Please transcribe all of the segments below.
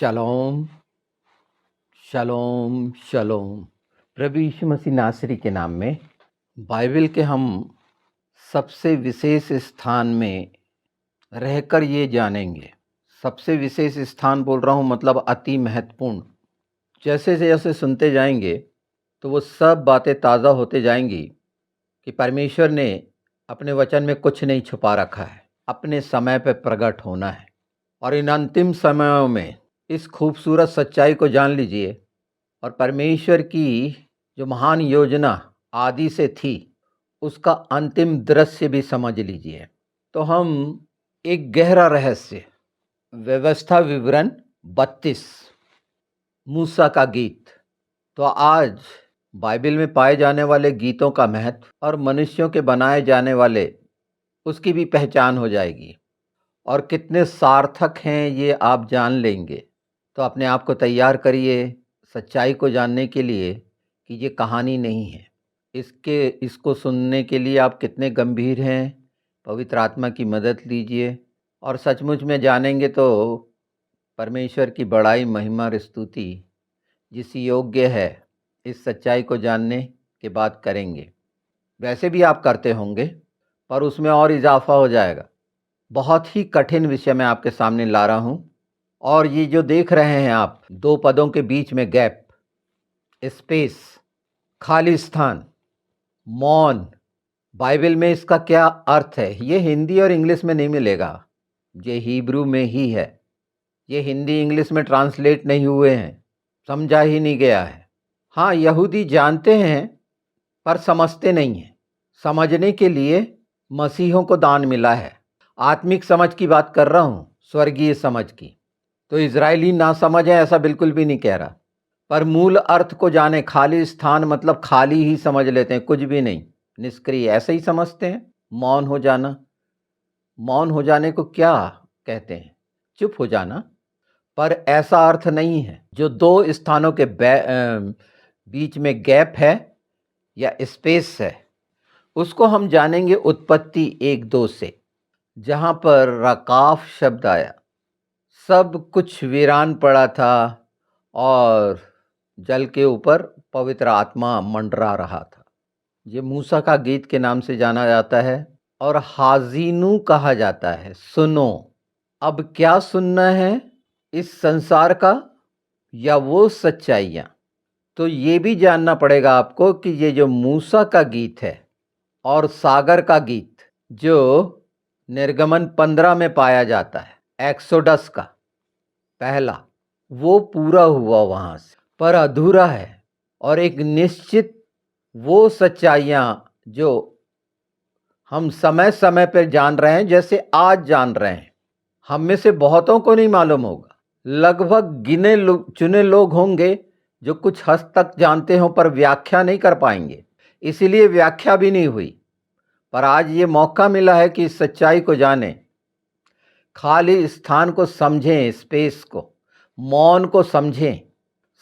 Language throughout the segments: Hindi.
शलोम शलोम शलोम। प्रभु यीशु मसीह नासरी के नाम में बाइबल के हम सबसे विशेष स्थान में रहकर ये जानेंगे। सबसे विशेष स्थान बोल रहा हूँ मतलब अति महत्वपूर्ण। जैसे जैसे सुनते जाएंगे तो वो सब बातें ताज़ा होते जाएंगी कि परमेश्वर ने अपने वचन में कुछ नहीं छुपा रखा है, अपने समय पर प्रकट होना है। और इन अंतिम समयों में इस खूबसूरत सच्चाई को जान लीजिए और परमेश्वर की जो महान योजना आदि से थी उसका अंतिम दृश्य भी समझ लीजिए। तो हम एक गहरा रहस्य, व्यवस्था विवरण 32, मूसा का गीत। तो आज बाइबल में पाए जाने वाले गीतों का महत्व और मनुष्यों के बनाए जाने वाले उसकी भी पहचान हो जाएगी और कितने सार्थक हैं ये आप जान लेंगे। तो अपने आप को तैयार करिए सच्चाई को जानने के लिए कि ये कहानी नहीं है। इसको सुनने के लिए आप कितने गंभीर हैं, पवित्र आत्मा की मदद लीजिए और सचमुच में जानेंगे तो परमेश्वर की बड़ाई, महिमा और स्तुति जिस योग्य है इस सच्चाई को जानने के बाद करेंगे। वैसे भी आप करते होंगे पर उसमें और इजाफा हो जाएगा। बहुत ही कठिन विषय मैं आपके सामने ला रहा हूँ। और ये जो देख रहे हैं आप, दो पदों के बीच में गैप, स्पेस, खाली स्थान, मौन, बाइबल में इसका क्या अर्थ है? ये हिंदी और इंग्लिश में नहीं मिलेगा, ये हिब्रू में ही है। ये हिंदी इंग्लिश में ट्रांसलेट नहीं हुए हैं, समझा ही नहीं गया है। हाँ, यहूदी जानते हैं पर समझते नहीं हैं। समझने के लिए मसीहों को दान मिला है। आत्मिक समझ की बात कर रहा हूँ, स्वर्गीय समझ की। तो इजरायली ना समझ है ऐसा बिल्कुल भी नहीं कह रहा, पर मूल अर्थ को जाने। खाली स्थान मतलब खाली ही समझ लेते हैं, कुछ भी नहीं, निष्क्रिय, ऐसे ही समझते हैं। मौन हो जाना, मौन हो जाने को क्या कहते हैं? चुप हो जाना। पर ऐसा अर्थ नहीं है। जो दो स्थानों के बीच में गैप है या स्पेस है उसको हम जानेंगे उत्पत्ति 1-2 से, जहाँ पर रकाफ शब्द आया। सब कुछ वीरान पड़ा था और जल के ऊपर पवित्र आत्मा मंडरा रहा था। ये मूसा का गीत के नाम से जाना जाता है और हाजीनू कहा जाता है। सुनो, अब क्या सुनना है, इस संसार का या वो सच्चाइयाँ? तो ये भी जानना पड़ेगा आपको कि ये जो मूसा का गीत है और सागर का गीत जो निर्गमन 15 में पाया जाता है, एक्सोडस का पहला, वो पूरा हुआ वहाँ से, पर अधूरा है। और एक निश्चित वो सच्चाइयाँ जो हम समय समय पर जान रहे हैं, जैसे आज जान रहे हैं, हम में से बहुतों को नहीं मालूम होगा। लगभग गिने चुने लोग होंगे जो कुछ हद तक जानते हों पर व्याख्या नहीं कर पाएंगे, इसीलिए व्याख्या भी नहीं हुई। पर आज ये मौका मिला है कि इस सच्चाई को जानें, खाली स्थान को समझें, स्पेस को, मौन को समझें।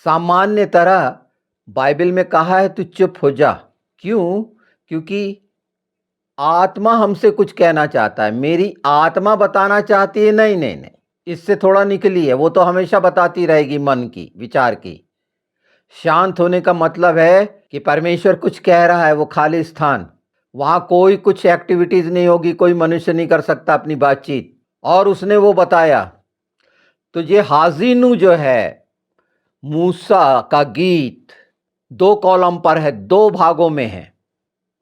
सामान्य तरह बाइबल में कहा है तू चुप हो जा। क्यों? क्योंकि आत्मा हमसे कुछ कहना चाहता है। मेरी आत्मा बताना चाहती है, नहीं नहीं नहीं, इससे थोड़ा निकली है। वो तो हमेशा बताती रहेगी मन की, विचार की। शांत होने का मतलब है कि परमेश्वर कुछ कह रहा है, वो खाली स्थान, वहां कोई कुछ एक्टिविटीज नहीं होगी, कोई मनुष्य नहीं कर सकता अपनी बातचीत। और उसने वो बताया। तो ये हाजीनू जो है मूसा का गीत 2 कॉलम पर है, 2 भागों में है।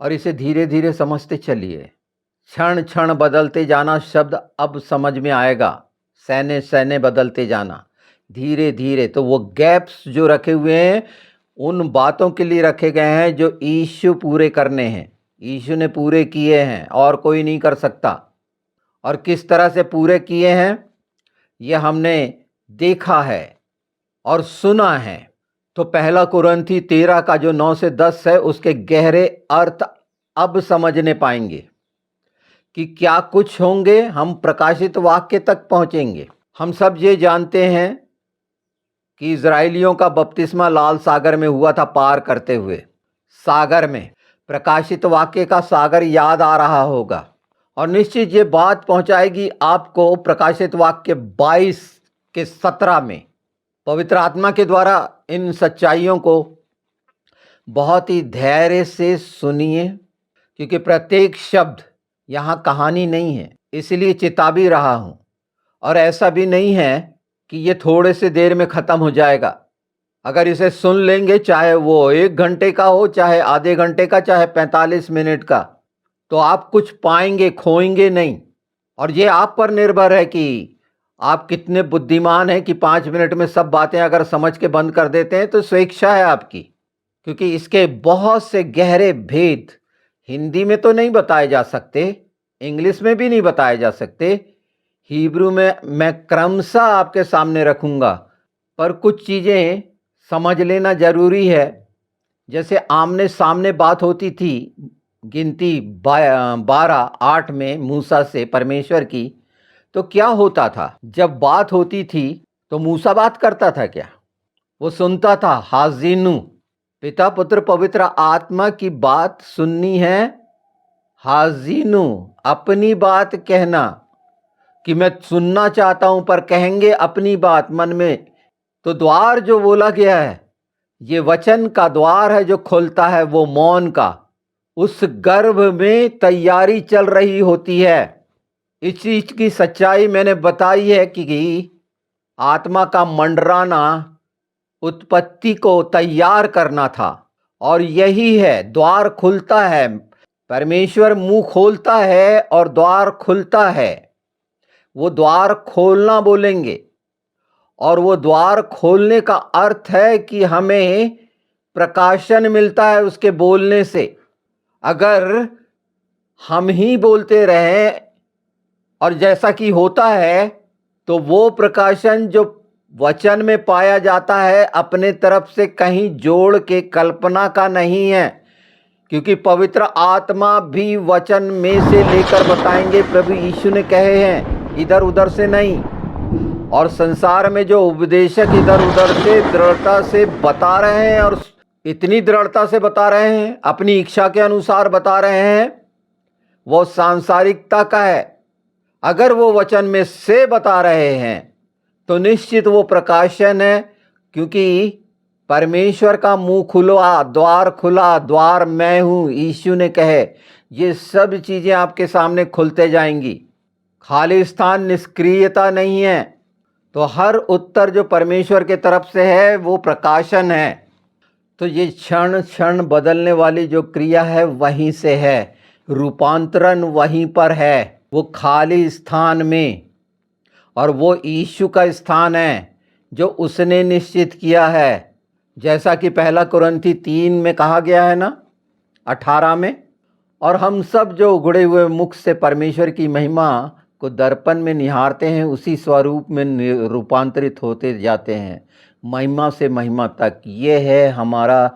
और इसे धीरे धीरे समझते चलिए। क्षण क्षण बदलते जाना शब्द अब समझ में आएगा। सैने सैने बदलते जाना धीरे धीरे। तो वो गैप्स जो रखे हुए हैं उन बातों के लिए रखे गए हैं जो यीशु पूरे करने हैं। यीशु ने पूरे किए हैं और कोई नहीं कर सकता। और किस तरह से पूरे किए हैं ये हमने देखा है और सुना है। तो पहला कुरिन्थी 13 का जो 9 से 10 है उसके गहरे अर्थ अब समझने पाएंगे कि क्या कुछ होंगे। हम प्रकाशित वाक्य तक पहुंचेंगे। हम सब ये जानते हैं कि इजराइलियों का बपतिस्मा लाल सागर में हुआ था, पार करते हुए सागर में। प्रकाशित वाक्य का सागर याद आ रहा होगा और निश्चित ये बात पहुंचाएगी आपको प्रकाशित वाक्य 22 के 17 में पवित्र आत्मा के द्वारा इन सच्चाइयों को बहुत ही धैर्य से सुनिए, क्योंकि प्रत्येक शब्द यहाँ कहानी नहीं है, इसलिए चिता भी रहा हूँ। और ऐसा भी नहीं है कि ये थोड़े से देर में ख़त्म हो जाएगा। अगर इसे सुन लेंगे, चाहे वो 1 घंटे का हो, चाहे आधे घंटे का, चाहे 45 मिनट का, तो आप कुछ पाएंगे, खोएंगे नहीं। और ये आप पर निर्भर है कि आप कितने बुद्धिमान हैं कि 5 मिनट में सब बातें अगर समझ के बंद कर देते हैं तो स्वेच्छा है आपकी, क्योंकि इसके बहुत से गहरे भेद हिंदी में तो नहीं बताए जा सकते, इंग्लिश में भी नहीं बताए जा सकते, हिब्रू में मैं क्रमशः आपके सामने रखूंगा। पर कुछ चीज़ें समझ लेना जरूरी है। जैसे आमने सामने बात होती थी गिनती 12:8 में मूसा से परमेश्वर की, तो क्या होता था? जब बात होती थी तो मूसा बात करता था क्या? वो सुनता था। हाजिनु, पिता पुत्र पवित्र आत्मा की बात सुननी है। हाजिनु, अपनी बात कहना कि मैं सुनना चाहता हूं, पर कहेंगे अपनी बात मन में। तो द्वार जो बोला गया है, ये वचन का द्वार है जो खुलता है, वो मौन का। उस गर्भ में तैयारी चल रही होती है। इस चीज की सच्चाई मैंने बताई है कि आत्मा का मंडराना उत्पत्ति को तैयार करना था, और यही है, द्वार खुलता है। परमेश्वर मुंह खोलता है और द्वार खुलता है। वो द्वार खोलना बोलेंगे, और वो द्वार खोलने का अर्थ है कि हमें प्रकाशन मिलता है उसके बोलने से। अगर हम ही बोलते रहें और जैसा कि होता है, तो वो प्रकाशन जो वचन में पाया जाता है अपने तरफ से कहीं जोड़ के कल्पना का नहीं है, क्योंकि पवित्र आत्मा भी वचन में से लेकर बताएंगे। प्रभु यीशु ने कहे हैं, इधर उधर से नहीं। और संसार में जो उपदेशक इधर उधर से दृढ़ता से बता रहे हैं, और इतनी दृढ़ता से बता रहे हैं, अपनी इच्छा के अनुसार बता रहे हैं, वो सांसारिकता का है। अगर वो वचन में से बता रहे हैं तो निश्चित वो प्रकाशन है, क्योंकि परमेश्वर का मुंह खुला, द्वार खुला, द्वार मैं हूं, यीशु ने कहे। ये सब चीजें आपके सामने खुलते जाएंगी। खाली स्थान, निष्क्रियता नहीं है। तो हर उत्तर जो परमेश्वर के तरफ से है वो प्रकाशन है। तो ये क्षण क्षण बदलने वाली जो क्रिया है वहीं से है, रूपांतरण वहीं पर है, वो खाली स्थान में। और वो यीशु का स्थान है जो उसने निश्चित किया है, जैसा कि 1 कुरिन्थी 3 में कहा गया है ना, 18 में। और हम सब जो उघड़े हुए मुख से परमेश्वर की महिमा को दर्पण में निहारते हैं, उसी स्वरूप में रूपांतरित होते जाते हैं, महिमा से महिमा तक। ये है हमारा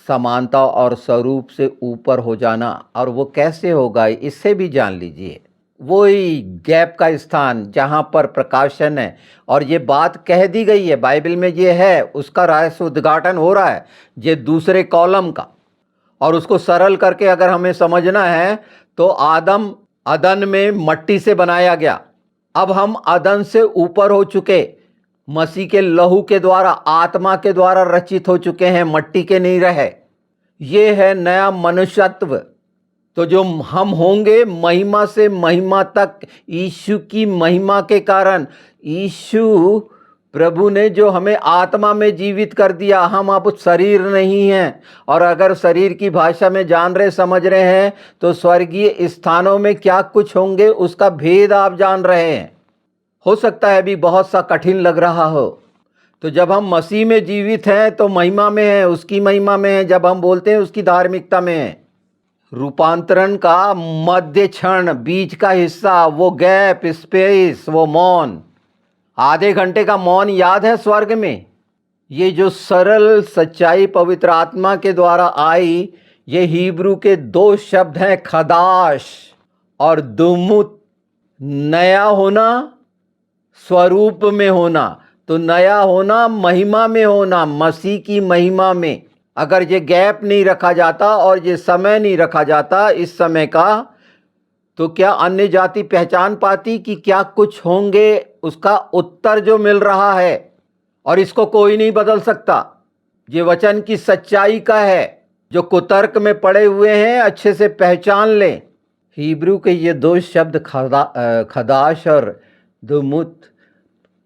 समानता और स्वरूप से ऊपर हो जाना। और वो कैसे होगा, इससे भी जान लीजिए। वही गैप का स्थान जहाँ पर प्रकाशन है, और ये बात कह दी गई है बाइबल में, ये है, उसका रहस्य उद्घाटन हो रहा है, ये दूसरे कॉलम का। और उसको सरल करके अगर हमें समझना है तो आदम अदन में मट्टी से बनाया गया, अब हम अदन से ऊपर हो चुके, मसीह के लहू के द्वारा, आत्मा के द्वारा रचित हो चुके हैं, मट्टी के नहीं रहे। ये है नया मनुष्यत्व। तो जो हम होंगे महिमा से महिमा तक, यीशु की महिमा के कारण। यीशु प्रभु ने जो हमें आत्मा में जीवित कर दिया, हम अब शरीर नहीं हैं। और अगर शरीर की भाषा में जान रहे, समझ रहे हैं, तो स्वर्गीय स्थानों में क्या कुछ होंगे उसका भेद आप जान रहे हैं। हो सकता है अभी बहुत सा कठिन लग रहा हो। तो जब हम मसीह में जीवित हैं तो महिमा में है, उसकी महिमा में है। जब हम बोलते हैं उसकी धार्मिकता में है। रूपांतरण का मध्य क्षण, बीच का हिस्सा, वो गैप, स्पेस, वो मौन, आधे घंटे का मौन याद है स्वर्ग में। ये जो सरल सच्चाई पवित्र आत्मा के द्वारा आई, ये हिब्रू के 2 शब्द हैं, खदाश और दुमुत। नया होना, स्वरूप में होना। तो नया होना, महिमा में होना, मसीह की महिमा में। अगर ये गैप नहीं रखा जाता और ये समय नहीं रखा जाता इस समय का, तो क्या अन्य जाति पहचान पाती कि क्या कुछ होंगे? उसका उत्तर जो मिल रहा है, और इसको कोई नहीं बदल सकता। ये वचन की सच्चाई का है। जो कुतर्क में पड़े हुए हैं अच्छे से पहचान लें। हिब्रू के ये दो शब्द खदाश और दुमुत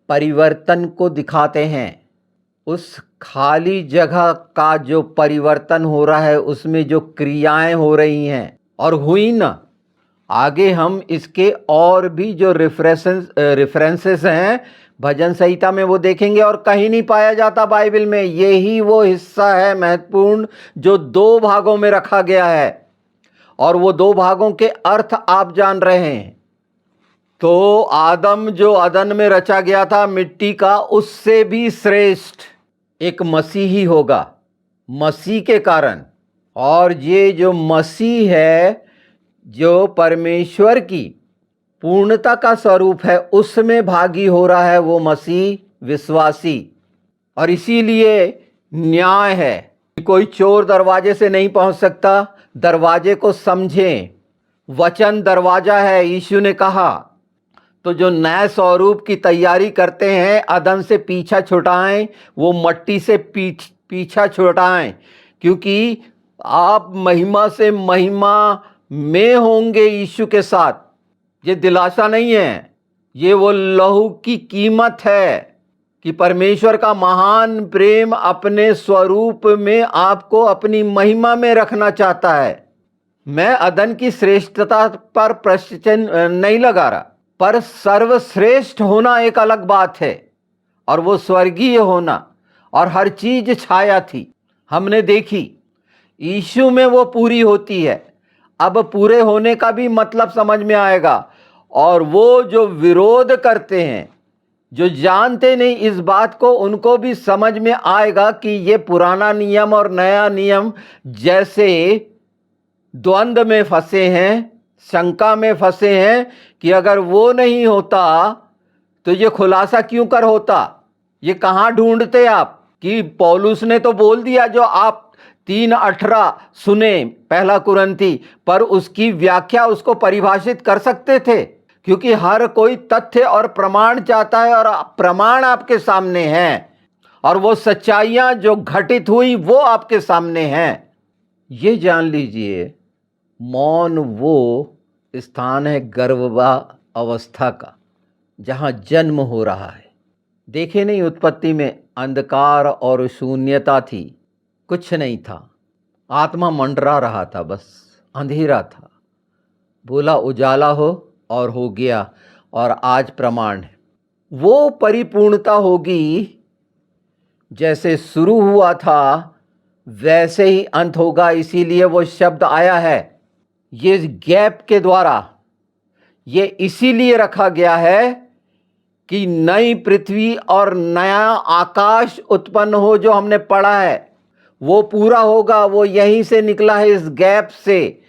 परिवर्तन को दिखाते हैं। उस खाली जगह का जो परिवर्तन हो रहा है, उसमें जो क्रियाएं हो रही हैं और हुई ना। आगे हम इसके और भी जो रेफरेंसेस हैं भजन संहिता में वो देखेंगे, और कहीं नहीं पाया जाता बाइबल में। यही वो हिस्सा है महत्वपूर्ण जो दो भागों में रखा गया है, और वो दो भागों के अर्थ आप जान रहे हैं। तो आदम जो अदन में रचा गया था मिट्टी का, उससे भी श्रेष्ठ एक मसीह ही होगा, मसीह के कारण। और ये जो मसीह है, जो परमेश्वर की पूर्णता का स्वरूप है, उसमें भागी हो रहा है वो मसीह विश्वासी। और इसीलिए न्याय है। कोई चोर दरवाजे से नहीं पहुंच सकता। दरवाजे को समझें। वचन दरवाजा है, यीशु ने कहा। तो जो नए स्वरूप की तैयारी करते हैं, अदन से पीछा छुड़ाएं, वो मट्टी से पीछा छुड़ाएं, क्योंकि आप महिमा से महिमा में होंगे यीशु के साथ। ये दिलासा नहीं है, ये वो लहू की कीमत है कि परमेश्वर का महान प्रेम अपने स्वरूप में आपको अपनी महिमा में रखना चाहता है। मैं अदन की श्रेष्ठता पर प्रश्न नहीं लगा रहा, पर सर्वश्रेष्ठ होना एक अलग बात है, और वो स्वर्गीय होना। और हर चीज छाया थी, हमने देखी, यीशु में वो पूरी होती है। अब पूरे होने का भी मतलब समझ में आएगा। और वो जो विरोध करते हैं, जो जानते नहीं इस बात को, उनको भी समझ में आएगा कि ये पुराना नियम और नया नियम जैसे द्वंद्व में फंसे हैं, शंका में फंसे हैं कि अगर वो नहीं होता तो ये खुलासा क्यों कर होता। ये कहाँ ढूंढते आप कि पौलुस ने तो बोल दिया जो आप 3:18 सुने पहला कुरंती, पर उसकी व्याख्या, उसको परिभाषित कर सकते थे, क्योंकि हर कोई तथ्य और प्रमाण चाहता है, और प्रमाण आपके सामने हैं, और वो सच्चाइयां जो घटित हुई वो आपके सामने हैं। ये जान लीजिए, मौन वो स्थान है गर्भवा अवस्था का, जहां जन्म हो रहा है। देखे नहीं, उत्पत्ति में अंधकार और शून्यता थी, कुछ नहीं था, आत्मा मंडरा रहा था, बस अंधेरा था। बोला उजाला हो और हो गया, और आज प्रमाण है। वो परिपूर्णता होगी, जैसे शुरू हुआ था वैसे ही अंत होगा। इसीलिए वो शब्द आया है, ये गैप के द्वारा ये इसीलिए रखा गया है कि नई पृथ्वी और नया आकाश उत्पन्न हो। जो हमने पढ़ा है वो पूरा होगा, वो यहीं से निकला है, इस गैप से।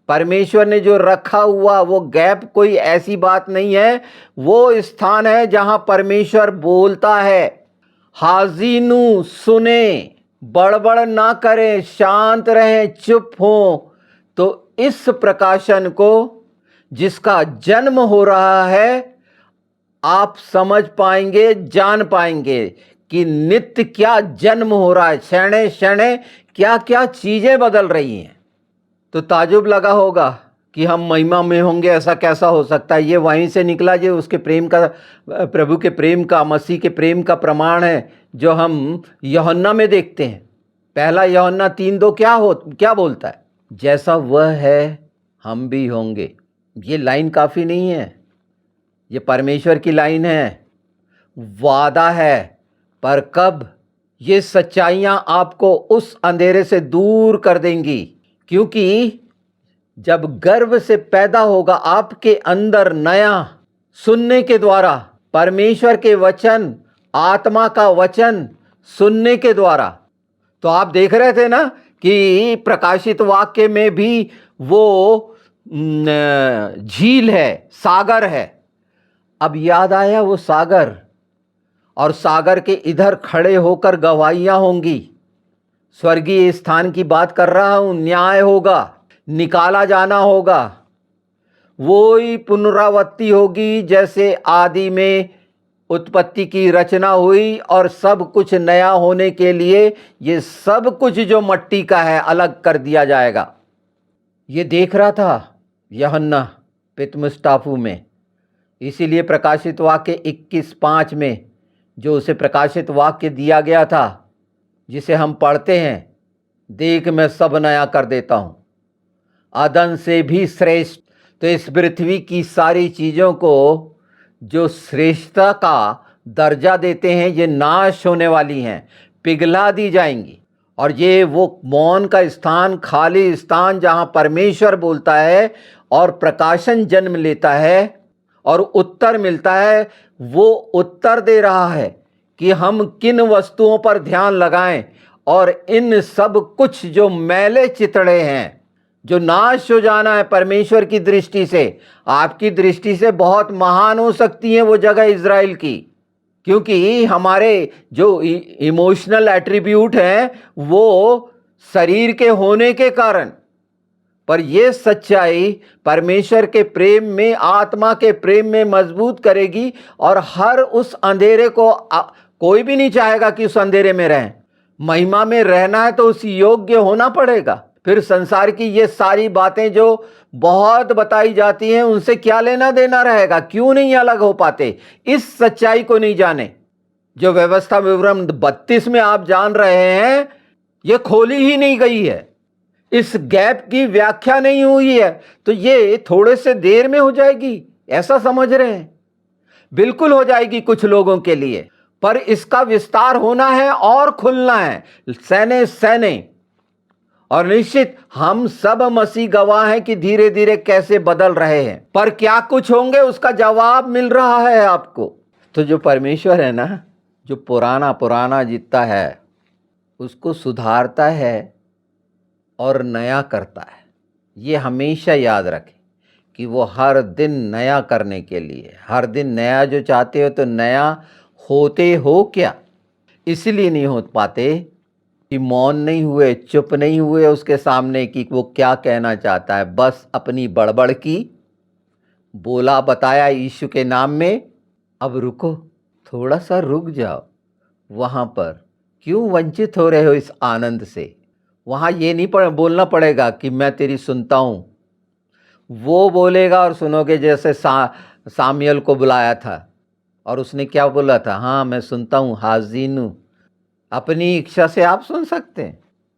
परमेश्वर ने जो रखा हुआ वो गैप कोई ऐसी बात नहीं है, वो स्थान है जहां परमेश्वर बोलता है, हाजीनु सुने, बड़बड़ ना करें, शांत रहें, चुप हो। तो इस प्रकाशन को, जिसका जन्म हो रहा है, आप समझ पाएंगे, जान पाएंगे कि नित्य क्या जन्म हो रहा है, क्षणे क्षणे क्या क्या चीजें बदल रही हैं। तो ताजुब लगा होगा कि हम महिमा में होंगे, ऐसा कैसा हो सकता है। ये वहीं से निकला, जो उसके प्रेम का, प्रभु के प्रेम का, मसीह के प्रेम का प्रमाण है, जो हम यूहन्ना में देखते हैं। पहला यूहन्ना 3:2 क्या बोलता है, जैसा वह है हम भी होंगे। ये लाइन काफी नहीं है, ये परमेश्वर की लाइन है, वादा है। पर कब? ये सच्चाइयां आपको उस अंधेरे से दूर कर देंगी, क्योंकि जब गर्भ से पैदा होगा आपके अंदर नया, सुनने के द्वारा, परमेश्वर के वचन, आत्मा का वचन सुनने के द्वारा। तो आप देख रहे थे ना कि प्रकाशित वाक्य में भी वो झील है, सागर है। अब याद आया वो सागर, और सागर के इधर खड़े होकर गवाहियां होंगी। स्वर्गीय स्थान की बात कर रहा हूं, न्याय होगा, निकाला जाना होगा। वो ही पुनरावृत्ति होगी, जैसे आदि में उत्पत्ति की रचना हुई और सब कुछ नया होने के लिए ये सब कुछ जो मट्टी का है अलग कर दिया जाएगा। ये देख रहा था यूहन्ना पितमुस टापू में। इसीलिए प्रकाशित वाक्य 21:5 में जो उसे प्रकाशित वाक्य दिया गया था, जिसे हम पढ़ते हैं, देख मैं सब नया कर देता हूँ, अदन से भी श्रेष्ठ। तो इस पृथ्वी की सारी चीज़ों को जो श्रेष्ठता का दर्जा देते हैं, ये नाश होने वाली हैं, पिघला दी जाएंगी। और ये वो मौन का स्थान, खाली स्थान जहाँ परमेश्वर बोलता है और प्रकाशन जन्म लेता है और उत्तर मिलता है, वो उत्तर दे रहा है कि हम किन वस्तुओं पर ध्यान लगाएं। और इन सब कुछ जो मैले चितड़े हैं, जो नाश हो जाना है परमेश्वर की दृष्टि से, आपकी दृष्टि से बहुत महान हो सकती है वो जगह इज़राइल की, क्योंकि हमारे जो इमोशनल एट्रीब्यूट हैं वो शरीर के होने के कारण, पर ये सच्चाई परमेश्वर के प्रेम में, आत्मा के प्रेम में मजबूत करेगी। और हर उस अंधेरे को कोई भी नहीं चाहेगा कि उस अंधेरे में रहें। महिमा में रहना है तो उस योग्य होना पड़ेगा। फिर संसार की ये सारी बातें जो बहुत बताई जाती हैं, उनसे क्या लेना देना रहेगा? क्यों नहीं अलग हो पाते? इस सच्चाई को नहीं जाने जो व्यवस्था विवरण 32 में आप जान रहे हैं, ये खोली ही नहीं गई है, इस गैप की व्याख्या नहीं हुई है। तो ये थोड़े से देर में हो जाएगी ऐसा समझ रहे हैं? बिल्कुल हो जाएगी कुछ लोगों के लिए, पर इसका विस्तार होना है और खुलना है सैने सैने। और निश्चित हम सब मसीह गवाह हैं कि धीरे धीरे कैसे बदल रहे हैं, पर क्या कुछ होंगे उसका जवाब मिल रहा है आपको। तो जो परमेश्वर है ना, जो पुराना जितना है उसको सुधारता है और नया करता है। ये हमेशा याद रखें कि वो हर दिन नया करने के लिए, हर दिन नया जो चाहते हो, तो नया होते हो क्या? इसलिए नहीं हो पाते कि मौन नहीं हुए, चुप नहीं हुए उसके सामने कि वो क्या कहना चाहता है। बस अपनी बड़बड़ की, बोला बताया यीशु के नाम में। अब रुको, थोड़ा सा रुक जाओ। वहाँ पर क्यों वंचित हो रहे हो इस आनंद से? वहाँ ये नहीं बोलना पड़ेगा कि मैं तेरी सुनता हूँ। वो बोलेगा और सुनोगे, जैसे सामुएल को बुलाया था और उसने क्या बोला था? हाँ मैं सुनता हूँ, हाज़िर हूँ। अपनी इच्छा से आप सुन सकते हैं?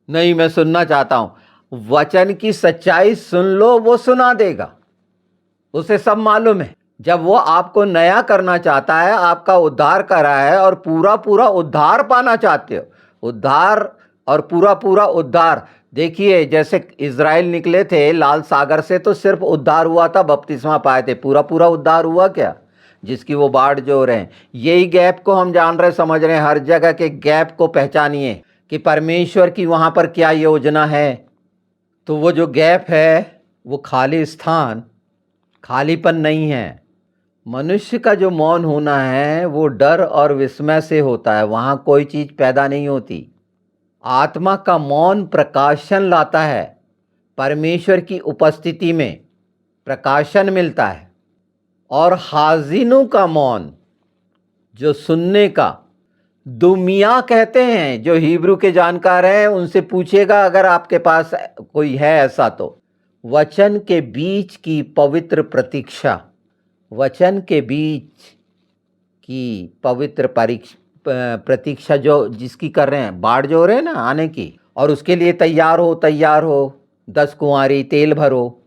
नहीं, मैं सुनना चाहता हूँ। वचन की सच्चाई सुन लो, वो सुना देगा, उसे सब मालूम है। जब वो आपको नया करना चाहता है, आपका उद्धार कर रहा है और पूरा पूरा उद्धार पाना चाहते हो, उद्धार और पूरा पूरा उद्धार। देखिए, जैसे इज़राइल निकले थे लाल सागर से तो सिर्फ उद्धार हुआ था, बपतिस्मा पाए थे, पूरा पूरा उद्धार हुआ क्या? जिसकी वो बाढ़ जो रहे हैं, यही गैप को हम जान रहे, समझ रहे हैं। हर जगह के गैप को पहचानिए कि परमेश्वर की वहाँ पर क्या योजना है। तो वो जो गैप है वो खाली स्थान, खालीपन नहीं है। मनुष्य का जो मौन होना है वो डर और विस्मय से होता है, वहाँ कोई चीज़ पैदा नहीं होती। आत्मा का मौन प्रकाशन लाता है, परमेश्वर की उपस्थिति में प्रकाशन मिलता है। और हाजिनों का मौन, जो सुनने का, दुमिया कहते हैं। जो हिब्रू के जानकार हैं उनसे पूछिएगा अगर आपके पास कोई है ऐसा तो। वचन के बीच की पवित्र प्रतीक्षा, वचन के बीच की पवित्र प्रतीक्षा जो जिसकी कर रहे हैं, बाढ़ जो हो रहे हैं ना आने की, और उसके लिए तैयार हो 10 कुंवारी तेल भरो।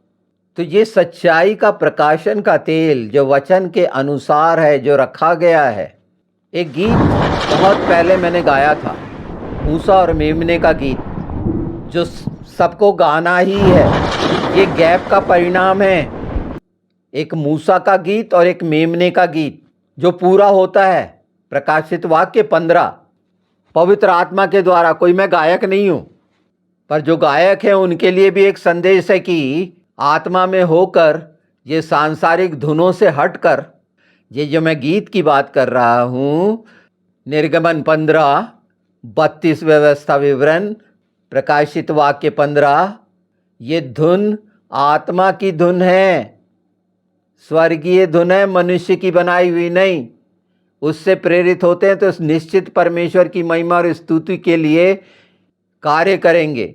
तो ये सच्चाई का प्रकाशन का तेल जो वचन के अनुसार है, जो रखा गया है। एक गीत बहुत पहले मैंने गाया था, मूसा और मेमने का गीत, जो सबको गाना ही है। ये गैप का परिणाम है, एक मूसा का गीत और एक मेमने का गीत जो पूरा होता है। प्रकाशित वाक्य 15 पवित्र आत्मा के द्वारा। कोई मैं गायक नहीं हूँ, पर जो गायक है उनके लिए भी एक संदेश है कि आत्मा में होकर, ये सांसारिक धुनों से हटकर, ये जो मैं गीत की बात कर रहा हूँ, निर्गमन 15, 32 व्यवस्था विवरण, प्रकाशित वाक्य 15, ये धुन आत्मा की धुन है, स्वर्गीय धुन है, मनुष्य की बनाई हुई नहीं। उससे प्रेरित होते हैं तो निश्चित परमेश्वर की महिमा और स्तुति के लिए कार्य करेंगे।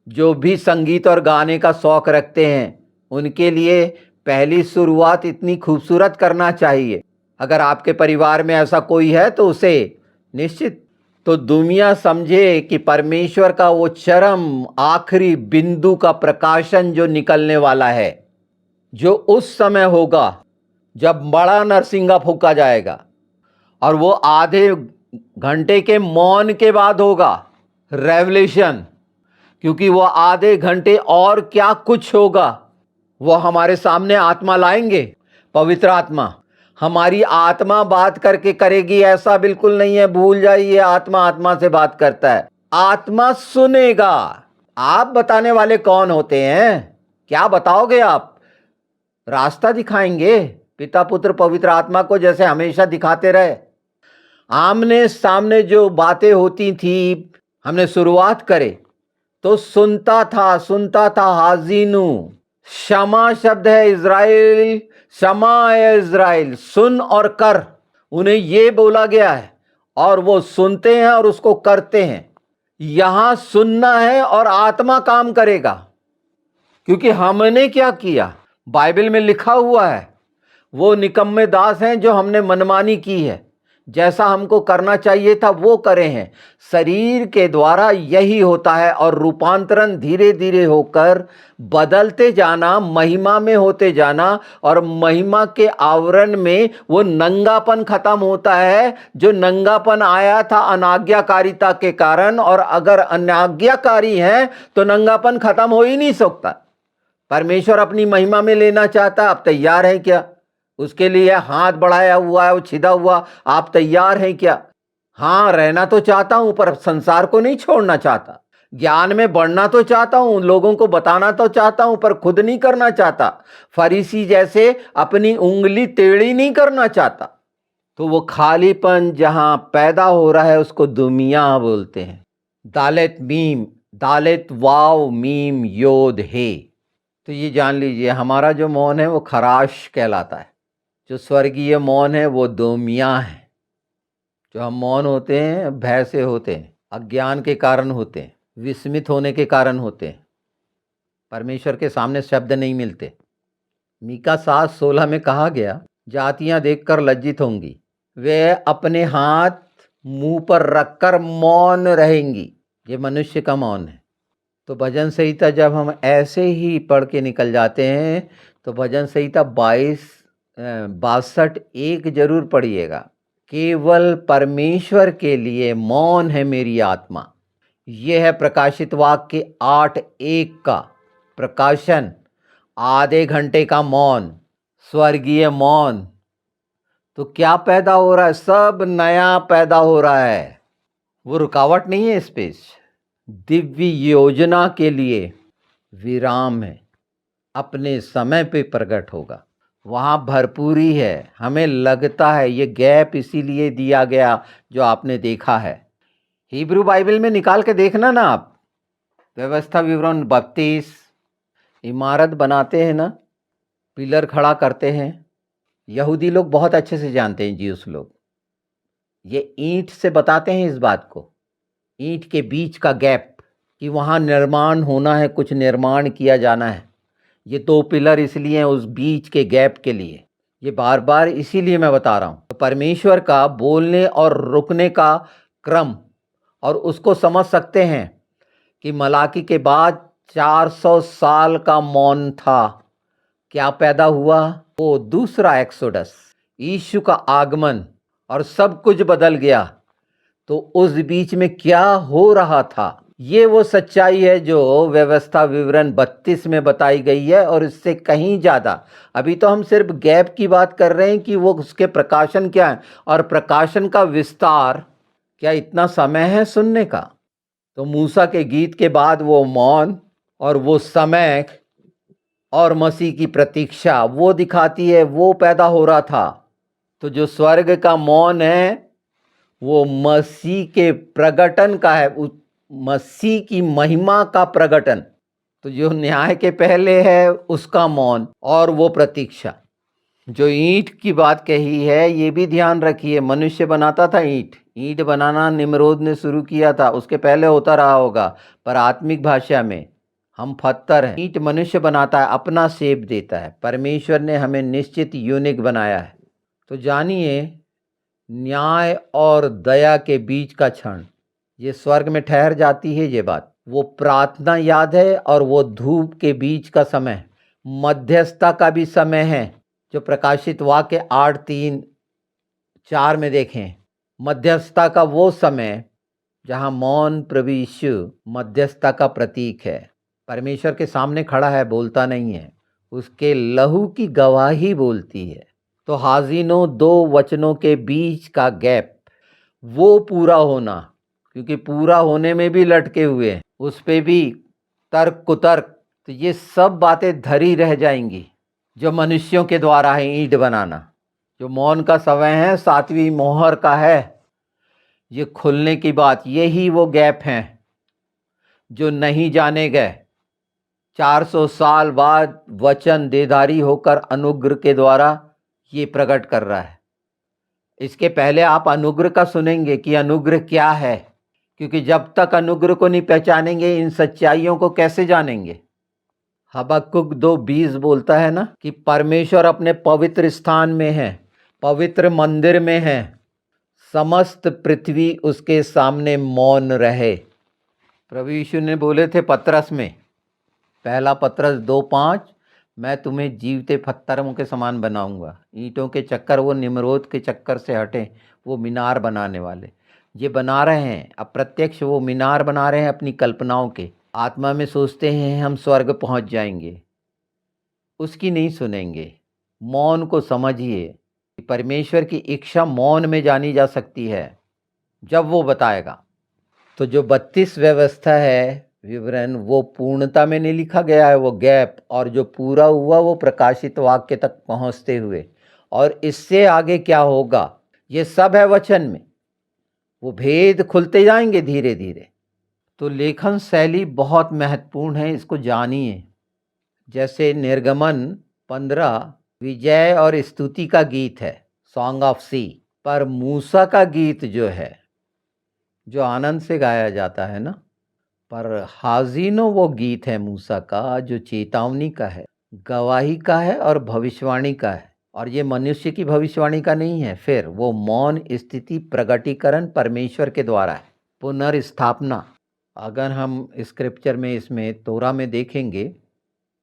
जो भी संगीत और गाने का शौक रखते हैं उनके लिए पहली शुरुआत इतनी खूबसूरत करना चाहिए। अगर आपके परिवार में ऐसा कोई है तो उसे निश्चित तो दुनिया समझे कि परमेश्वर का वो चरम आखिरी बिंदु का प्रकाशन जो निकलने वाला है, जो उस समय होगा जब बड़ा नरसिंगा फूंका जाएगा, और वो आधे घंटे के मौन के बाद होगा रेवलेशन। क्योंकि वो आधे घंटे और क्या कुछ होगा, वो हमारे सामने आत्मा लाएंगे, पवित्र आत्मा। हमारी आत्मा बात करके करेगी ऐसा बिल्कुल नहीं है, भूल जाइए। आत्मा आत्मा से बात करता है, आत्मा सुनेगा। आप बताने वाले कौन होते हैं? क्या बताओगे आप? रास्ता दिखाएंगे पिता पुत्र पवित्र आत्मा को, जैसे हमेशा दिखाते रहे। आमने सामने जो बातें होती थी, हमने शुरुआत करे तो सुनता था हाजीनू। क्षमा शब्द है इज़राइल, क्षमा है इज़राइल, सुन और कर, उन्हें ये बोला गया है। और वो सुनते हैं और उसको करते हैं। यहां सुनना है और आत्मा काम करेगा। क्योंकि हमने क्या किया, बाइबल में लिखा हुआ है, वो निकम्मे दास हैं जो हमने मनमानी की है। जैसा हमको करना चाहिए था वो करे हैं। शरीर के द्वारा यही होता है, और रूपांतरण धीरे धीरे होकर बदलते जाना, महिमा में होते जाना, और महिमा के आवरण में वो नंगापन खत्म होता है। जो नंगापन आया था अनाज्ञाकारिता के कारण, और अगर अनाज्ञाकारी है तो नंगापन खत्म हो ही नहीं सकता। परमेश्वर अपनी महिमा में लेना चाहता, आप तैयार हैं क्या? उसके लिए हाथ बढ़ाया हुआ है, वो छिदा हुआ, आप तैयार हैं क्या? हाँ, रहना तो चाहता हूं पर संसार को नहीं छोड़ना चाहता। ज्ञान में बढ़ना तो चाहता हूं, लोगों को बताना तो चाहता हूं, पर खुद नहीं करना चाहता। फरीसी जैसे अपनी उंगली टेढ़ी नहीं करना चाहता। तो वो खालीपन जहां पैदा हो रहा है उसको दुमिया बोलते हैं। दालेत वाव मीम योद है। तो ये जान लीजिए, हमारा जो मौन है वो खराश कहलाता है। जो स्वर्गीय मौन है वो दोमिया है। जो हम मौन होते हैं भय से होते हैं, अज्ञान के कारण होते हैं, विस्मित होने के कारण होते हैं। परमेश्वर के सामने शब्द नहीं मिलते। मीका 7:16 में कहा गया, जातियां देखकर लज्जित होंगी, वे अपने हाथ मुंह पर रखकर मौन रहेंगी। ये मनुष्य का मौन है। तो भजन संहिता जब हम ऐसे ही पढ़ के निकल जाते हैं तो भजन संहिता 62:1 जरूर पढ़िएगा। केवल परमेश्वर के लिए मौन है मेरी आत्मा। यह है प्रकाशित वाक्य 8:1 का प्रकाशन। आधे घंटे का मौन, स्वर्गीय मौन। तो क्या पैदा हो रहा है? सब नया पैदा हो रहा है। वो रुकावट नहीं है, स्पेस दिव्य योजना के लिए विराम है, अपने समय पे प्रकट होगा। वहाँ भरपूरी है। हमें लगता है ये गैप इसीलिए दिया गया जो आपने देखा है। हिब्रू बाइबल में निकाल के देखना ना आप, व्यवस्था विवरण 32। इमारत बनाते हैं ना, पिलर खड़ा करते हैं। यहूदी लोग बहुत अच्छे से जानते हैं, ज्यूस लोग, ये ईंट से बताते हैं इस बात को, ईंट के बीच का गैप, कि वहाँ निर्माण होना है, कुछ निर्माण किया जाना है। ये 2 पिलर इसलिए हैं उस बीच के गैप के लिए। ये बार बार इसीलिए मैं बता रहा हूँ। तो परमेश्वर का बोलने और रुकने का क्रम, और उसको समझ सकते हैं कि मलाकी के बाद 400 साल का मौन था। क्या पैदा हुआ? वो दूसरा एक्सोडस, यीशु का आगमन, और सब कुछ बदल गया। तो उस बीच में क्या हो रहा था, ये वो सच्चाई है जो व्यवस्था विवरण 32 में बताई गई है, और इससे कहीं ज़्यादा। अभी तो हम सिर्फ गैप की बात कर रहे हैं कि वो उसके प्रकाशन क्या है, और प्रकाशन का विस्तार क्या इतना समय है सुनने का? तो मूसा के गीत के बाद वो मौन और वो समय और मसीह की प्रतीक्षा वो दिखाती है, वो पैदा हो रहा था। तो जो स्वर्ग का मौन है वो मसीह के प्रगटन का है, मसीह की महिमा का प्रगटन। तो जो न्याय के पहले है उसका मौन और वो प्रतीक्षा। जो ईंट की बात कही है ये भी ध्यान रखिए, मनुष्य बनाता था ईंट। ईंट बनाना निम्रोद ने शुरू किया था, उसके पहले होता रहा होगा, पर आत्मिक भाषा में हम पत्थर हैं। ईंट मनुष्य बनाता है, अपना शेप देता है। परमेश्वर ने हमें निश्चित यूनिक बनाया है। तो जानिए, न्याय और दया के बीच का क्षण, ये स्वर्ग में ठहर जाती है ये बात। वो प्रार्थना याद है और वो धूप के बीच का समय, मध्यस्थता का भी समय है, जो प्रकाशित वाक्य 8:3-4 में देखें। मध्यस्थता का वो समय जहां मौन प्रभु यीशु मध्यस्थता का प्रतीक है। परमेश्वर के सामने खड़ा है, बोलता नहीं है, उसके लहू की गवाही बोलती है। तो हाजिनो, दो वचनों के बीच का गैप, वो पूरा होना, क्योंकि पूरा होने में भी लटके हुए हैं, उस पे भी तर्क कुतर्क, तो ये सब बातें धरी रह जाएंगी जो मनुष्यों के द्वारा है ईंट बनाना। जो मौन का समय है, 7वीं मोहर का है, ये खुलने की बात, यही वो गैप हैं जो नहीं जाने गए। 400 साल बाद वचन देधारी होकर अनुग्रह के द्वारा ये प्रकट कर रहा है। इसके पहले आप अनुग्रह का सुनेंगे कि अनुग्रह क्या है, क्योंकि जब तक अनुग्रह को नहीं पहचानेंगे इन सच्चाइयों को कैसे जानेंगे। हबक्कुक 2:20 बोलता है ना कि परमेश्वर अपने पवित्र स्थान में है, पवित्र मंदिर में है, समस्त पृथ्वी उसके सामने मौन रहे। प्रभु यीशु ने बोले थे पतरस में, पहला पतरस 2:5, मैं तुम्हें जीवते पत्थरों के समान बनाऊंगा। ईंटों के चक्कर, वो निम्रोद के चक्कर से हटे, वो मीनार बनाने वाले ये बना रहे हैं। अप्रत्यक्ष वो मीनार बना रहे हैं अपनी कल्पनाओं के। आत्मा में सोचते हैं हम स्वर्ग पहुंच जाएंगे, उसकी नहीं सुनेंगे। मौन को समझिए, परमेश्वर की इच्छा मौन में जानी जा सकती है जब वो बताएगा। तो जो 32 व्यवस्था है विवरण, वो पूर्णता में नहीं लिखा गया है, वो गैप, और जो पूरा हुआ वो प्रकाशित वाक्य तक पहुंचते हुए, और इससे आगे क्या होगा ये सब है वचन में। वो भेद खुलते जाएंगे धीरे धीरे। तो लेखन शैली बहुत महत्वपूर्ण है, इसको जानिए। जैसे निर्गमन 15 विजय और स्तुति का गीत है, सॉन्ग ऑफ सी, पर मूसा का गीत जो है, जो आनंद से गाया जाता है ना, पर हाजिनो वो गीत है मूसा का जो चेतावनी का है, गवाही का है और भविष्यवाणी का है। और ये मनुष्य की भविष्यवाणी का नहीं है। फिर वो मौन स्थिति प्रगटीकरण परमेश्वर के द्वारा है, पुनर्स्थापना। अगर हम स्क्रिप्चर में, इसमें तोरा में देखेंगे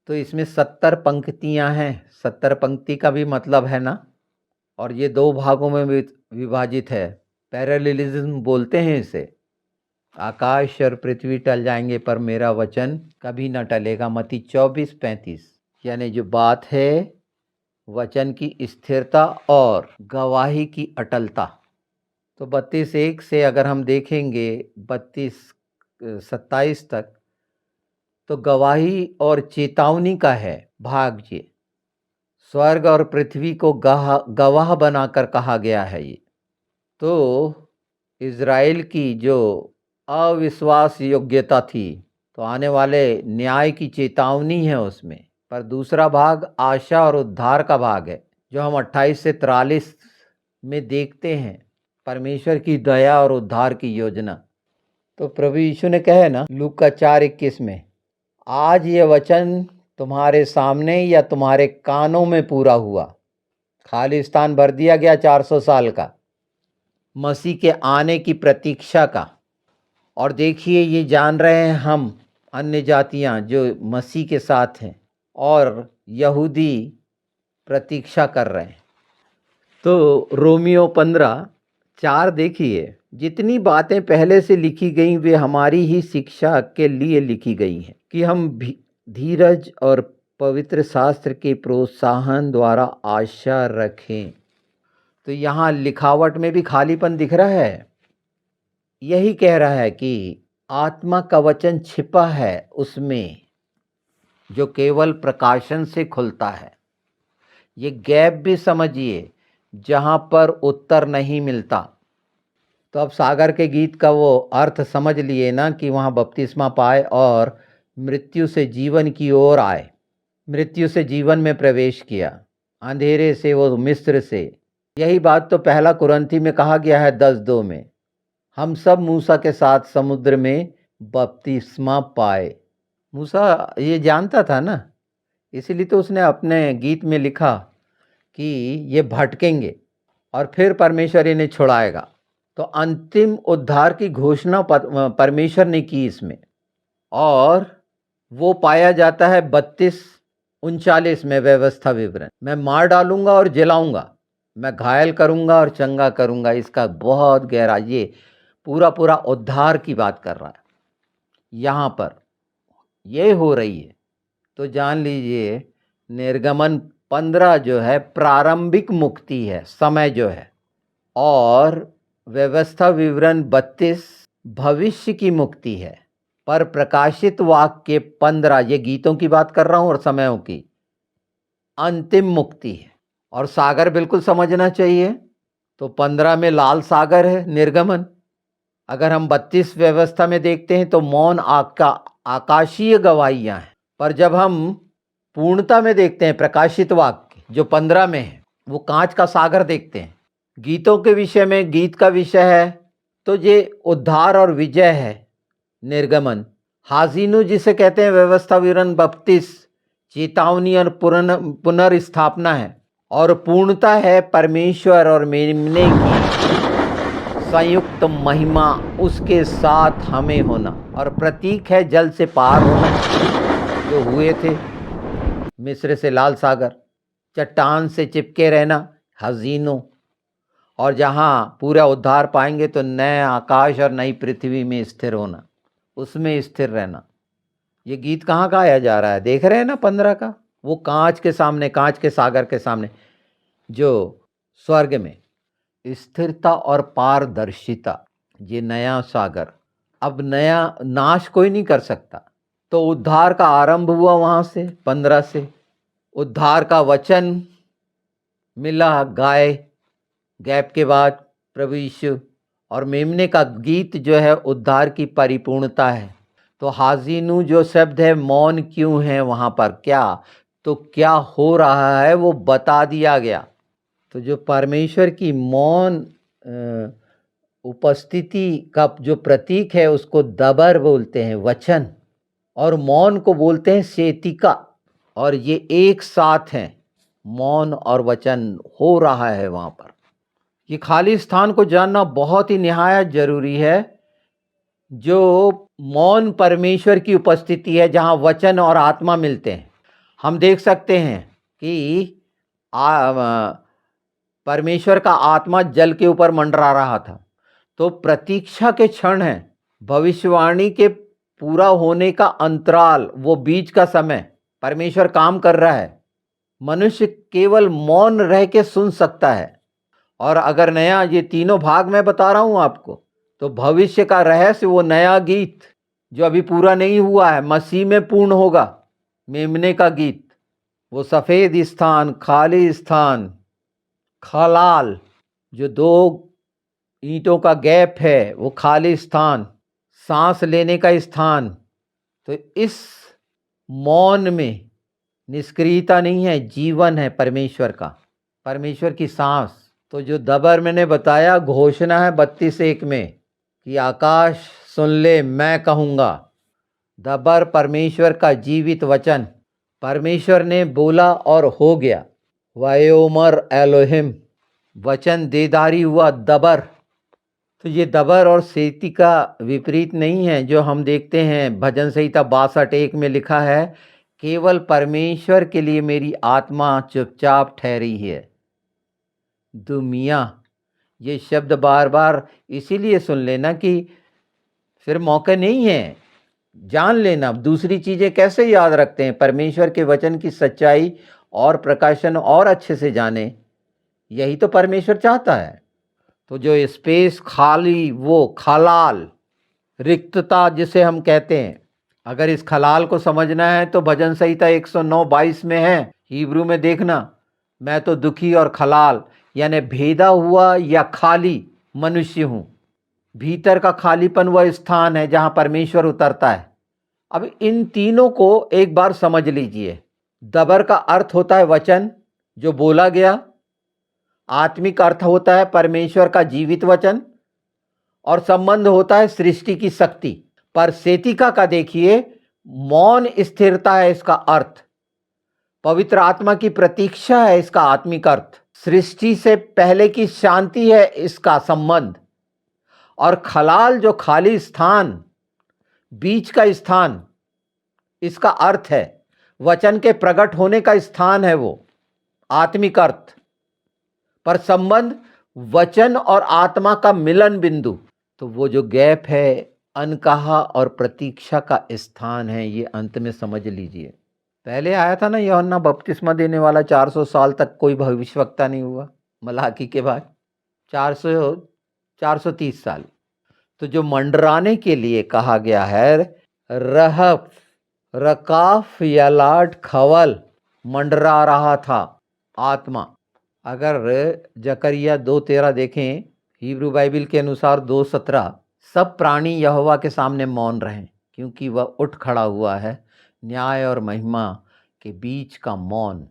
तो इसमें 70 पंक्तियां हैं। 70 पंक्ति का भी मतलब है ना, और ये 2 भागों में विभाजित है। पैरेललिज्म बोलते हैं इसे। आकाश और पृथ्वी टल जाएंगे पर मेरा वचन कभी न टलेगा, मत्ती 24:35। यानी जो बात है वचन की स्थिरता और गवाही की अटलता। तो 32:1 से अगर हम देखेंगे 32:27 तक, तो गवाही और चेतावनी का है भाग। ये स्वर्ग और पृथ्वी को गवाह बनाकर कहा गया है। ये तो इज़राइल की जो अविश्वास योग्यता थी, तो आने वाले न्याय की चेतावनी है उसमें। पर दूसरा भाग आशा और उद्धार का भाग है, जो हम 28 से 43 में देखते हैं, परमेश्वर की दया और उद्धार की योजना। तो प्रभु यीशु ने कहे ना लूका 4:21 में, आज ये वचन तुम्हारे सामने या तुम्हारे कानों में पूरा हुआ। खाली स्थान भर दिया गया 400 साल का, मसीह के आने की प्रतीक्षा का। और देखिए, ये जान रहे हैं हम अन्य जातियां जो मसीह के साथ हैं, और यहूदी प्रतीक्षा कर रहे हैं। तो रोमियो 15:4 देखिए, जितनी बातें पहले से लिखी गई वे हमारी ही शिक्षा के लिए लिखी गई हैं, कि हम धीरज और पवित्र शास्त्र के प्रोत्साहन द्वारा आशा रखें। तो यहाँ लिखावट में भी खालीपन दिख रहा है। यही कह रहा है कि आत्मा का वचन छिपा है उसमें, जो केवल प्रकाशन से खुलता है। ये गैप भी समझिए जहाँ पर उत्तर नहीं मिलता। तो अब सागर के गीत का वो अर्थ समझ लिए ना, कि वहाँ बपतिस्मा पाए और मृत्यु से जीवन की ओर आए, मृत्यु से जीवन में प्रवेश किया। अंधेरे से, वो मिस्र से। यही बात तो पहला कुरंथी में कहा गया है 10:2 में, हम सब मूसा के साथ समुद्र में बपतिस्मा पाए। मूसा ये जानता था ना, इसीलिए तो उसने अपने गीत में लिखा कि ये भटकेंगे और फिर परमेश्वर इन्हें छुड़ाएगा। तो अंतिम उद्धार की घोषणा परमेश्वर ने की इसमें, और वो पाया जाता है 32-39 में व्यवस्था विवरण। मैं मार डालूंगा और जलाऊंगा, मैं घायल करूंगा और चंगा करूंगा। इसका बहुत गहरा, ये पूरा पूरा उद्धार की बात कर रहा है यहाँ पर, ये हो रही है। तो जान लीजिए निर्गमन 15 जो है प्रारंभिक मुक्ति है, समय जो है, और व्यवस्था विवरण 32 भविष्य की मुक्ति है। पर प्रकाशित वाक्य 15, ये गीतों की बात कर रहा हूं और समयों की, अंतिम मुक्ति है। और सागर बिल्कुल समझना चाहिए, तो 15 में लाल सागर है निर्गमन। अगर हम 32 व्यवस्था में देखते हैं तो मौन आकाशीय गवाहियां हैं। पर जब हम पूर्णता में देखते हैं प्रकाशित वाक्य जो 15 में है, वो कांच का सागर देखते हैं। गीतों के विषय में, गीत का विषय है तो ये उद्धार और विजय है निर्गमन। हाजिनु जिसे कहते हैं व्यवस्था विवरण 32 चेतावनी और पुनर्स्थापना है। और पूर्णता है परमेश्वर और मेमने की संयुक्त महिमा, उसके साथ हमें होना। और प्रतीक है जल से पार होना, जो हुए थे मिस्र से लाल सागर, चट्टान से चिपके रहना हजीनो, और जहाँ पूरा उद्धार पाएंगे तो नए आकाश और नई पृथ्वी में स्थिर होना, उसमें स्थिर रहना। ये गीत कहाँ गाया जा रहा है, देख रहे हैं ना 15 का, वो कांच के सामने, कांच के सागर के सामने, जो स्वर्ग में स्थिरता और पारदर्शिता, ये नया सागर। अब नया नाश कोई नहीं कर सकता। तो उद्धार का आरंभ हुआ वहां से 15 से, उद्धार का वचन मिला गाय गैप के बाद प्रभु यीशु, और मेमने का गीत जो है उद्धार की परिपूर्णता है। तो हाजिनु जो शब्द है, मौन क्यों है वहाँ पर, क्या तो क्या हो रहा है वो बता दिया गया। तो जो परमेश्वर की मौन उपस्थिति का जो प्रतीक है उसको दबर बोलते हैं, वचन, और मौन को बोलते हैं सेतिका। और ये एक साथ हैं, मौन और वचन हो रहा है वहाँ पर। ये खाली स्थान को जानना बहुत ही निहायत जरूरी है, जो मौन परमेश्वर की उपस्थिति है, जहाँ वचन और आत्मा मिलते हैं। हम देख सकते हैं कि परमेश्वर का आत्मा जल के ऊपर मंडरा रहा था। तो प्रतीक्षा के क्षण है, भविष्यवाणी के पूरा होने का अंतराल, वो बीच का समय परमेश्वर काम कर रहा है। मनुष्य केवल मौन रह के सुन सकता है। और अगर नया, ये तीनों भाग मैं बता रहा हूं आपको, तो भविष्य का रहस्य, वो नया गीत जो अभी पूरा नहीं हुआ है, मसीह में पूर्ण होगा। मेमने का गीत, वो सफेद स्थान, खाली स्थान, खलाल, जो 2 ईंटों का गैप है, वो खाली स्थान, सांस लेने का स्थान। तो इस मौन में निष्क्रियता नहीं है, जीवन है परमेश्वर का, परमेश्वर की सांस। तो जो दबर मैंने बताया, घोषणा है 32:1 में कि आकाश सुन ले, मैं कहूँगा। दबर परमेश्वर का जीवित वचन, परमेश्वर ने बोला और हो गया। वायोमर एलोहिम, वचन देदारी हुआ दबर। तो ये दबर और सेती का विपरीत नहीं है जो हम देखते हैं भजन संहिता 62:1 में लिखा है, केवल परमेश्वर के लिए मेरी आत्मा चुपचाप ठहरी है। दुमिया, ये शब्द बार बार इसीलिए सुन लेना कि फिर मौका नहीं है, जान लेना। दूसरी चीज़ें कैसे याद रखते हैं, परमेश्वर के वचन की सच्चाई और प्रकाशन और अच्छे से जाने, यही तो परमेश्वर चाहता है। तो जो स्पेस खाली, वो खलाल, रिक्तता जिसे हम कहते हैं, अगर इस खलाल को समझना है तो भजन संहिता 109:22 में है, हिब्रू में देखना, मैं तो दुखी और खलाल यानी भेदा हुआ या खाली मनुष्य हूँ। भीतर का खालीपन वह स्थान है जहाँ परमेश्वर उतरता है। अब इन तीनों को एक बार समझ लीजिए। दबर का अर्थ होता है वचन, जो बोला गया। आत्मिक अर्थ होता है परमेश्वर का जीवित वचन और संबंध होता है सृष्टि की शक्ति। पर सेतिका का देखिए, मौन स्थिरता है इसका अर्थ, पवित्र आत्मा की प्रतीक्षा है इसका आत्मिक अर्थ, सृष्टि से पहले की शांति है इसका संबंध, और खलाल जो खाली स्थान, बीच का स्थान, इसका अर्थ है वचन के प्रकट होने का स्थान है वो आत्मिक अर्थ। पर संबंध वचन और आत्मा का मिलन बिंदु, तो वो जो गैप है अनकहा और प्रतीक्षा का स्थान है, ये अंत में समझ लीजिए। पहले आया था ना यूहन्ना बपतिस्मा देने वाला, 400 साल तक कोई भविष्यवक्ता नहीं हुआ मलाकी के बाद, 430 साल। तो जो मंडराने के लिए कहा गया है, रहफ रकाफ यलाट खवल, मंडरा रहा था आत्मा। अगर जकरिया 2:13 देखें, हिब्रू बाइबल के अनुसार 2:17, सब प्राणी यहोवा के सामने मौन रहें क्योंकि वह उठ खड़ा हुआ है, न्याय और महिमा के बीच का मौन।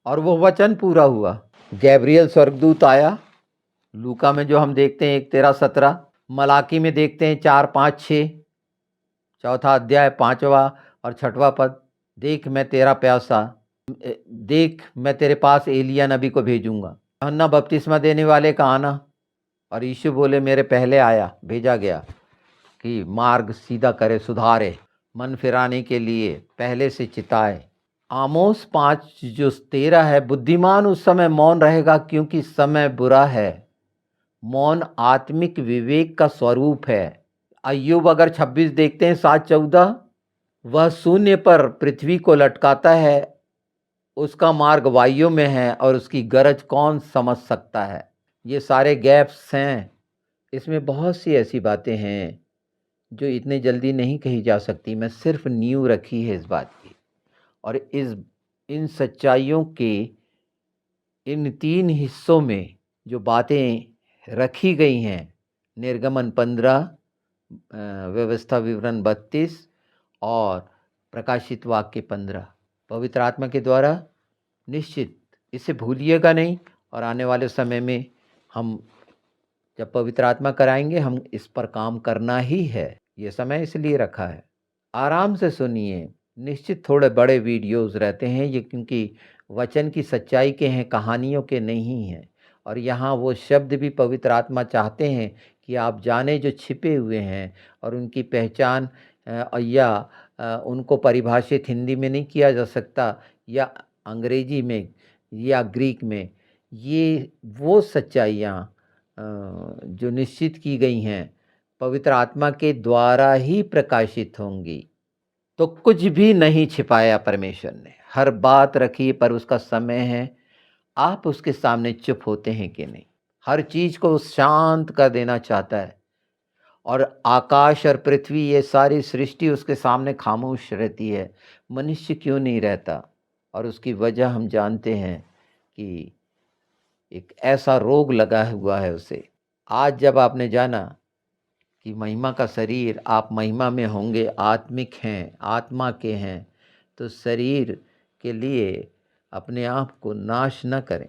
और वो वचन पूरा हुआ। गैब्रियल स्वर्गदूत आया, लूका में जो हम देखते हैं 1:13-17, मलाकी में देखते हैं 4-5-6, चौथा अध्याय 5वां और 6वां पद, देख मैं तेरा प्यासा, देख मैं तेरे पास एलिया नबी को भेजूंगा। यूहन्ना बपतिस्मा देने वाले का आना, और यीशु बोले मेरे पहले आया, भेजा गया कि मार्ग सीधा करे, सुधारे, मन फिराने के लिए पहले से चिताए। आमोस 5:13 है, बुद्धिमान उस समय मौन रहेगा क्योंकि समय बुरा है। मौन आत्मिक विवेक का स्वरूप है। अय्यूब अगर 26 देखते हैं 7-14, वह शून्य पर पृथ्वी को लटकाता है, उसका मार्ग वायु में है और उसकी गरज कौन समझ सकता है। ये सारे गैप्स हैं, इसमें बहुत सी ऐसी बातें हैं जो इतने जल्दी नहीं कही जा सकती। मैं सिर्फ नींव रखी है इस बात की, और इन सच्चाइयों के इन 3 हिस्सों में जो बातें रखी गई हैं, निर्गमन 15, व्यवस्था विवरण 32 और प्रकाशित वाक्य 15, पवित्र आत्मा के द्वारा निश्चित, इसे भूलिएगा नहीं। और आने वाले समय में हम जब पवित्र आत्मा कराएंगे, हम इस पर काम करना ही है। ये समय इसलिए रखा है, आराम से सुनिए। निश्चित थोड़े बड़े वीडियोस रहते हैं ये, क्योंकि वचन की सच्चाई के हैं, कहानियों के नहीं हैं। और यहाँ वो शब्द भी पवित्र आत्मा चाहते हैं कि आप जाने जो छिपे हुए हैं, और उनकी पहचान या उनको परिभाषित हिंदी में नहीं किया जा सकता, या अंग्रेजी में या ग्रीक में। ये वो सच्चाइयाँ जो निश्चित की गई हैं पवित्र आत्मा के द्वारा ही प्रकाशित होंगी। तो कुछ भी नहीं छिपाया परमेश्वर ने, हर बात रखी, पर उसका समय है। आप उसके सामने चुप होते हैं कि नहीं? हर चीज़ को शांत कर देना चाहता है, और आकाश और पृथ्वी, ये सारी सृष्टि उसके सामने खामोश रहती है। मनुष्य क्यों नहीं रहता? और उसकी वजह हम जानते हैं कि एक ऐसा रोग लगा हुआ है उसे। आज जब आपने जाना कि महिमा का शरीर, आप महिमा में होंगे, आत्मिक हैं, आत्मा के हैं, तो शरीर के लिए अपने आप को नाश न करें।